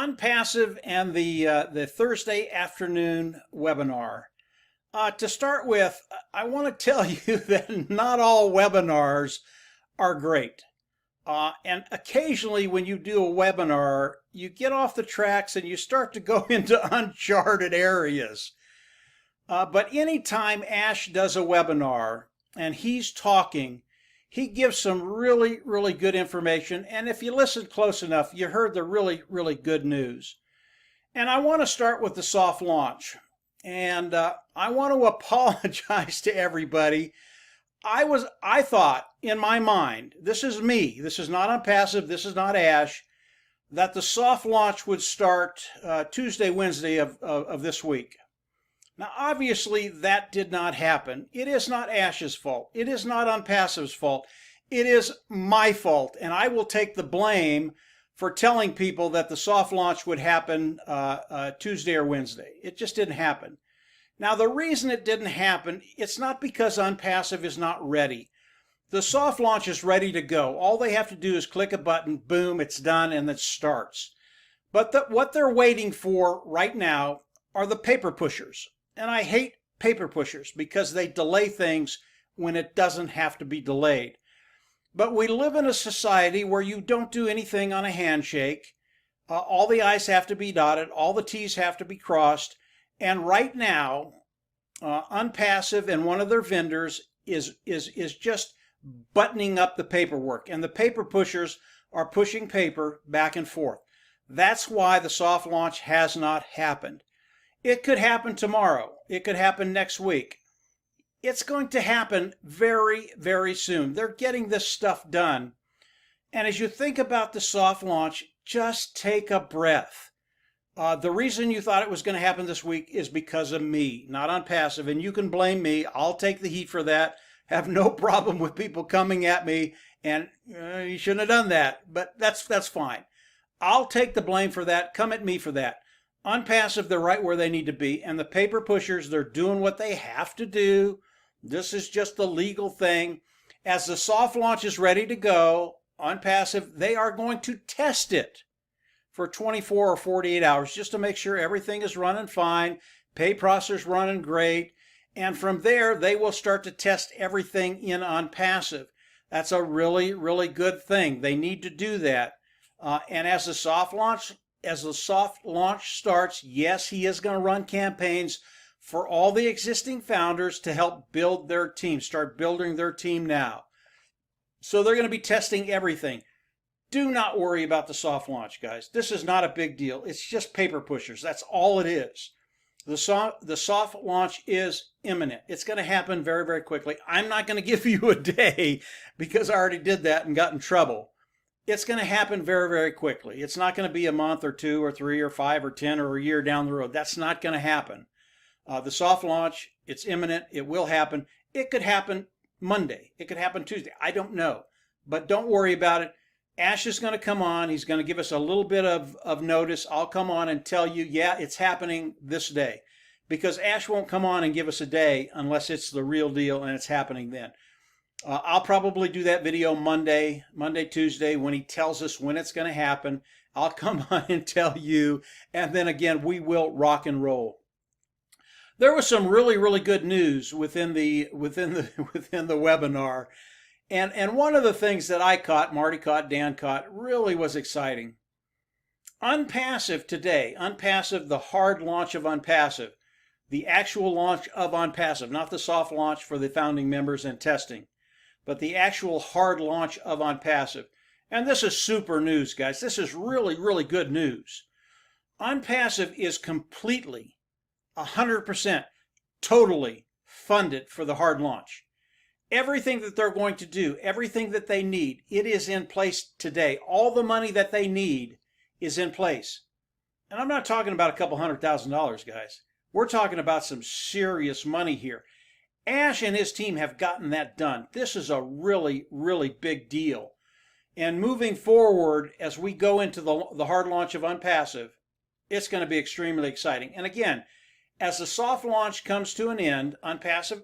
Onpassive and the Thursday afternoon webinar. To start with, I want to tell you that not all webinars are great. And occasionally when you do a webinar, you get off the tracks and you start to go into uncharted areas. But anytime Ash does a webinar and he's talking, he gives some really good information. And if you listen close enough, you heard the really good news. And I want to start with the soft launch. And I want to apologize to everybody. I thought in my mind, this is me, this is not Onpassive, this is not Ash, that the soft launch would start Tuesday, Wednesday of this week. Now, obviously, that did not happen. It is not Ash's fault. It is not Onpassive's fault. It is my fault, and I will take the blame for telling people that the soft launch would happen Tuesday or Wednesday. It just didn't happen. Now, the reason it didn't happen, it's not because Onpassive is not ready. The soft launch is ready to go. All they have to do is click a button, boom, it's done, and it starts. But what they're waiting for right now are the paper pushers. And I hate paper pushers because they delay things when it doesn't have to be delayed. But we live in a society where you don't do anything on a handshake. All the I's have to be dotted, all the T's have to be crossed. And right now, Onpassive and one of their vendors is just buttoning up the paperwork. And the paper pushers are pushing paper back and forth. That's why the soft launch has not happened. It could happen tomorrow. It could happen next week. It's going to happen very soon. They're getting this stuff done. And as you think about the soft launch, just take a breath. The reason you thought it was going to happen this week is because of me, not Onpassive. And you can blame me. I'll take the heat for that. Have no problem with people coming at me and you shouldn't have done that. But that's fine. I'll take the blame for that. Come at me for that. Onpassive, they're right where they need to be. And the paper pushers, they're doing what they have to do. This is just the legal thing. As the soft launch is ready to go, Onpassive, they are going to test it for 24 or 48 hours just to make sure everything is running fine, pay processor's running great, and from there they will start to test everything in Onpassive. That's a really good thing. They need to do that. And as the soft launch starts, yes, he is going to run campaigns for all the existing founders to help build their team, start building their team now. So they're going to be testing everything. Do not worry about the soft launch, guys. This is not a big deal. It's just paper pushers. That's all it is. The soft launch is imminent. It's going to happen very quickly. I'm not going to give you a day because I already did that and got in trouble. It's going to happen very quickly. It's not going to be a month or 2 or 3 or 5 or 10 or a year down the road. That's not going to happen. The soft launch, it's imminent. It will happen. It could happen Monday. It could happen Tuesday. I don't know. But don't worry about it. Ash is going to come on. He's going to give us a little bit of notice. I'll come on and tell you, yeah, it's happening this day. Because Ash won't come on and give us a day unless it's the real deal and it's happening then. I'll probably do that video Monday, Tuesday, when he tells us when it's going to happen. I'll come on and tell you, and then again, we will rock and roll. There was some really good news within the webinar, and one of the things that I caught, Marty caught, Dan caught, really was exciting. Onpassive today, Onpassive, the hard launch of Onpassive, the actual launch of Onpassive, not the soft launch for the founding members and testing, but the actual hard launch of Onpassive. And this is super news, guys. This is really good news. Onpassive is completely, 100%, totally funded for the hard launch. Everything that they're going to do, everything that they need, it is in place today. All the money that they need is in place. And I'm not talking about a couple $100,000, guys. We're talking about some serious money here. Ash and his team have gotten that done. This is a really big deal. And moving forward, as we go into the hard launch of Onpassive, it's going to be extremely exciting. And again, as the soft launch comes to an end, Onpassive,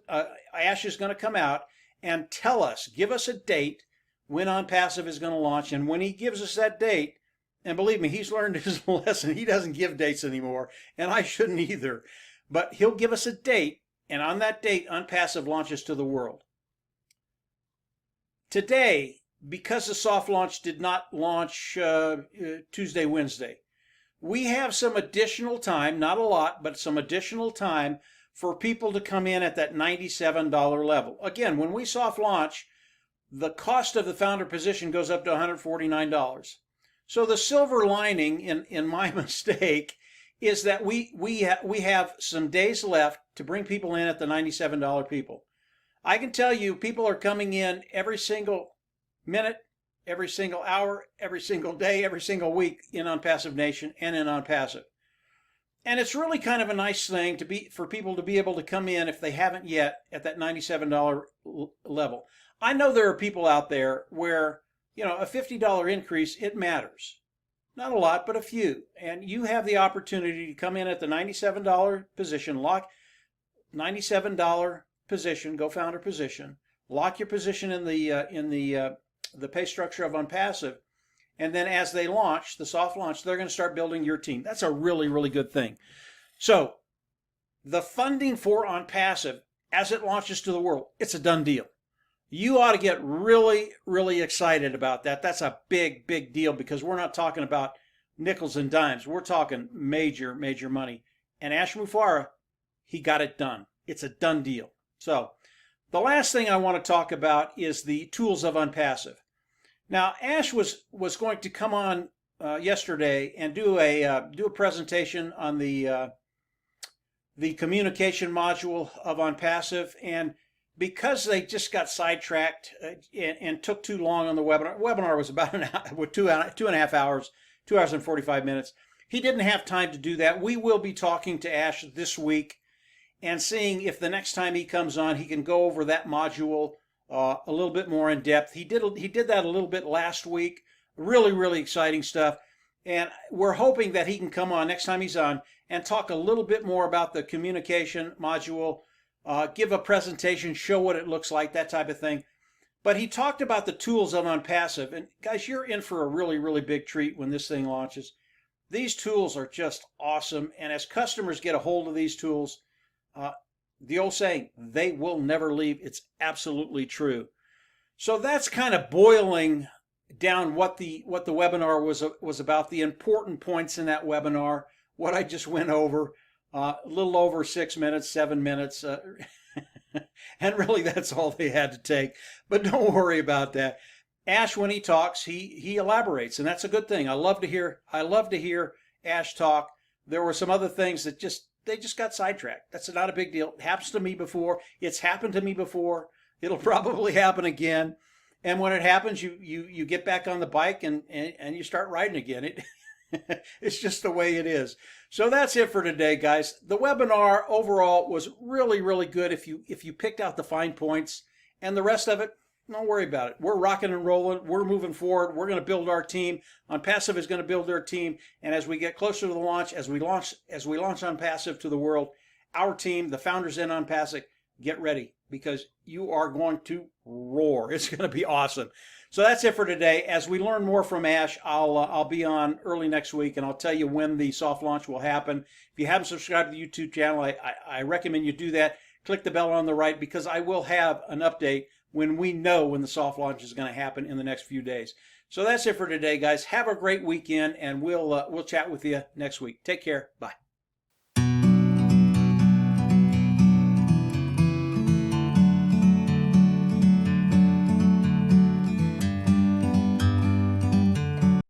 Ash is going to come out and tell us, give us a date when Onpassive is going to launch. And when he gives us that date, And believe me, he's learned his lesson. He doesn't give dates anymore, and I shouldn't either. But he'll give us a date, and on that date, Onpassive launches to the world. Today, because the soft launch did not launch Tuesday, Wednesday, we have some additional time, not a lot, but some additional time for people to come in at that $97 level. Again, when we soft launch, the cost of the founder position goes up to $149. So the silver lining in my mistake is that we have some days left to bring people in at the $97 people. I can tell you people are coming in every single minute, every single hour, every single day, every single week in Onpassive Nation and in Onpassive. And it's really kind of a nice thing for people to be able to come in if they haven't yet at that $97 level. I know there are people out there where, you know, a $50 increase, it matters. Not a lot, but a few. And you have the opportunity to come in at the $97 position, lock $97 position, GoFounder position, lock your position in the pay structure of Onpassive, and then as they launch, the soft launch, they're going to start building your team. That's a really, really good thing. So the funding for Onpassive, as it launches to the world, it's a done deal. You ought to get really, really excited about that. That's a big, big deal because we're not talking about nickels and dimes. We're talking major, major money. And Ash Mufareh, he got it done. It's a done deal. So the last thing I want to talk about is the tools of Onpassive. Now, Ash was going to come on yesterday and do a presentation on the communication module of Onpassive, and because they just got sidetracked and took too long on the webinar. Webinar was about an hour, with 2.5 hours, 2 hours and 45 minutes. He didn't have time to do that. We will be talking to Ash this week and seeing if the next time he comes on, he can go over that module a little bit more in depth. He did that a little bit last week. Really, really exciting stuff. And we're hoping that he can come on next time he's on and talk a little bit more about the communication module, give a presentation, show what it looks like, that type of thing. But he talked about the tools of Onpassive. And guys, you're in for a really, really big treat when this thing launches. These tools are just awesome. And as customers get a hold of these tools, the old saying, they will never leave. It's absolutely true. So that's kind of boiling down what the webinar was about, the important points in that webinar, what I just went over, a little over 6 minutes, 7 minutes. And really that's all they had to take. But don't worry about that. Ash, when he talks, he elaborates, and that's a good thing. I love to hear Ash talk. There were some other things that they just got sidetracked. That's not a big deal. It happens to me before. It's happened to me before. It'll probably happen again. And when it happens, you get back on the bike and you start riding again. It's just the way it is. So that's it for today, guys. The webinar overall was really, really good if you picked out the fine points, and the rest of it, don't worry about it. We're rocking and rolling. We're moving forward. We're going to build our team. Onpassive is going to build their team. And as we get closer to the launch, as we launch Onpassive to the world, our team, the founders in Onpassive, get ready because you are going to roar. It's going to be awesome. So that's it for today. As we learn more from Ash, I'll be on early next week, and I'll tell you when the soft launch will happen. If you haven't subscribed to the YouTube channel, I recommend you do that. Click the bell on the right because I will have an update when we know when the soft launch is going to happen in the next few days. So that's it for today, guys. Have a great weekend, and we'll chat with you next week. Take care. Bye.